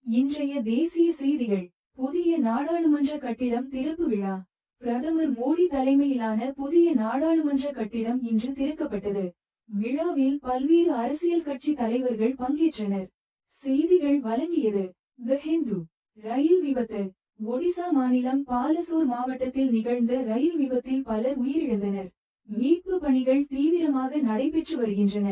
இன்றைய தேசிய செய்திகள். புதிய நாடாளுமன்ற கட்டிடம் திறப்பு விழா. பிரதமர் மோடி தலைமையிலான புதிய நாடாளுமன்ற கட்டிடம் இன்று திறக்கப்பட்டது. விழாவில் பல்வேறு அரசியல் கட்சி தலைவர்கள் பங்கேற்றனர். செய்திகள் வழங்கியது தி ஹிந்து. ரயில் விபத்து. ஒடிசா மாநிலம் பாலசோர் மாவட்டத்தில் நிகழ்ந்த ரயில் விபத்தில் பலர் உயிரிழந்தனர். மீட்பு பணிகள் தீவிரமாக நடைபெற்று வருகின்றன.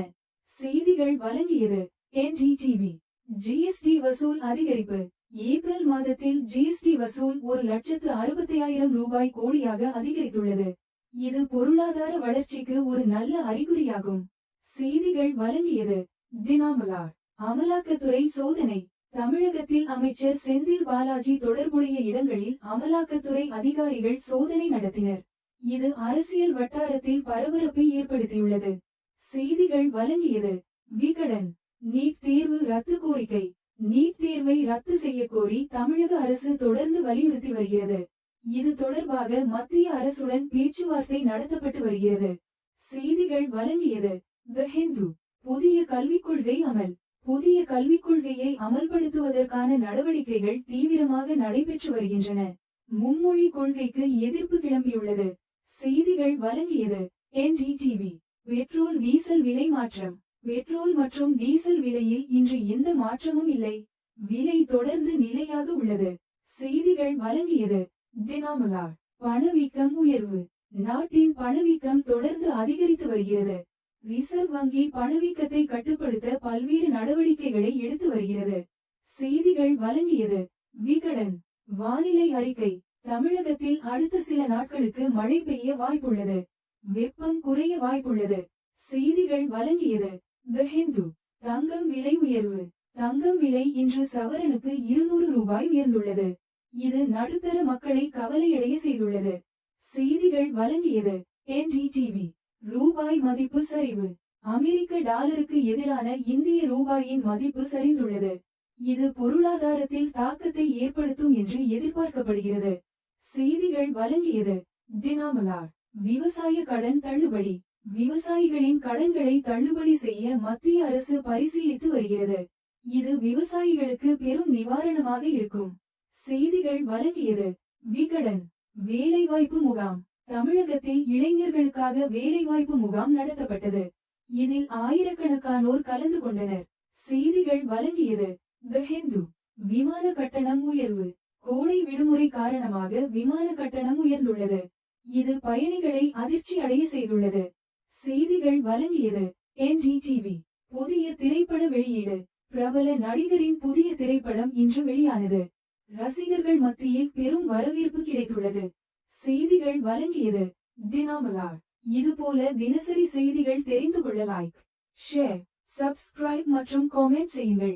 செய்திகள் வழங்கியது என்டிடிவி. ஜிஎஸ்டி வசூல் அதிகரிப்பு. ஏப்ரல் மாதத்தில் ஜிஎஸ்டி வசூல் 1,65,000 ரூபாய் கோடியாக அதிகரித்துள்ளது. இது பொருளாதார வளர்ச்சிக்கு ஒரு நல்ல அறிகுறியாகும். செய்திகள் வழங்கியது தினமலர். அமலாக்கத்துறை சோதனை. தமிழகத்தில் அமைச்சர் செந்தில் பாலாஜி தொடர்புடைய இடங்களில் அமலாக்கத்துறை அதிகாரிகள் சோதனை நடத்தினர். இது அரசியல் வட்டாரத்தில் பரபரப்பை ஏற்படுத்தியுள்ளது. செய்திகள் வழங்கியது விகடன். நீட் தேர்வு ரத்து கோரிக்கை. நீட் தேர்வை ரத்து செய்யக்கோரி தமிழக அரசு தொடர்ந்து வலியுறுத்தி வருகிறது. இது தொடர்பாக மத்திய அரசுடன் பேச்சுவார்த்தை நடத்தப்பட்டு வருகிறது. செய்திகள் வழங்கியது தி ஹிந்து. புதிய கல்விக் கொள்கை அமல். புதிய கல்விக் கொள்கையை அமல்படுத்துவதற்கான நடவடிக்கைகள் தீவிரமாக நடைபெற்று வருகின்றன. மும்மொழி கொள்கைக்கு எதிர்ப்பு கிளம்பியுள்ளது. செய்திகள் வழங்கியது என்டிடிவி. பெட்ரோல் டீசல் விலை மாற்றம். பெட்ரோல் மற்றும் டீசல் விலையில் இன்று எந்த மாற்றமும் இல்லை. விலை தொடர்ந்து நிலையாக உள்ளது. செய்திகள் வழங்கியது தினமலர். பணவீக்கம் உயர்வு. நாட்டின் பணவீக்கம் தொடர்ந்து அதிகரித்து வருகிறது. ரிசர்வ் வங்கி பணவீக்கத்தை கட்டுப்படுத்த பல்வேறு நடவடிக்கைகளை எடுத்து வருகிறது. செய்திகள் வழங்கியது விகடன். வானிலை அறிக்கை. தமிழகத்தில் அடுத்த சில நாட்களுக்கு மழை பெய்ய வாய்ப்புள்ளது. வெப்பம் குறைய வாய்ப்புள்ளது. செய்திகள் வழங்கியது தி ஹிந்து. தங்கம் விலை உயர்வு. தங்கம் விலை இன்று சவரனுக்கு 200 ரூபாய் உயர்ந்துள்ளது. இது நடுத்தர மக்களை கவலையடைய செய்துள்ளது. செய்திகள் வழங்கியது என்டிடிவி. ரூபாய் மதிப்பு சரிவு. அமெரிக்க டாலருக்கு எதிரான இந்திய ரூபாயின் மதிப்பு சரிந்துள்ளது. இது பொருளாதாரத்தில் தாக்கத்தை ஏற்படுத்தும் என்று எதிர்பார்க்கப்படுகிறது. செய்திகள் வழங்கியது தினமலர். விவசாய கடன் தள்ளுபடி. விவசாயிகளின் கடன்களை தள்ளுபடி செய்ய மத்திய அரசு பரிசீலித்து வருகிறது. இது விவசாயிகளுக்கு பெரும் நிவாரணமாக இருக்கும். செய்திகள் வழங்கியது விகடன். வேலைவாய்ப்பு முகாம். தமிழகத்தில் இளைஞர்களுக்காக வேலைவாய்ப்பு முகாம் நடத்தப்பட்டது. இதில் ஆயிரக்கணக்கானோர் கலந்து கொண்டனர். செய்திகள் வழங்கியது தி ஹிந்து. விமான கட்டணம் உயர்வு. கோடை விடுமுறை காரணமாக விமான கட்டணம் உயர்ந்துள்ளது. இது பயணிகளை அதிர்ச்சி அடைய செய்துள்ளது. செய்திகள் வழங்கியது என்டிடிவி. புதிய திரைப்பட வெளியீடு. பிரபல நடிகரின் புதிய திரைப்படம் இன்று வெளியானது. ரசிகர்கள் மத்தியில் பெரும் வரவேற்பு கிடைத்துள்ளது. செய்திகள் வழங்கியது தினமலர். இதுபோல தினசரி செய்திகள் தெரிந்து கொள்ள லைக், ஷேர், சப்ஸ்கிரைப் மற்றும் காமெண்ட் செய்யுங்கள்.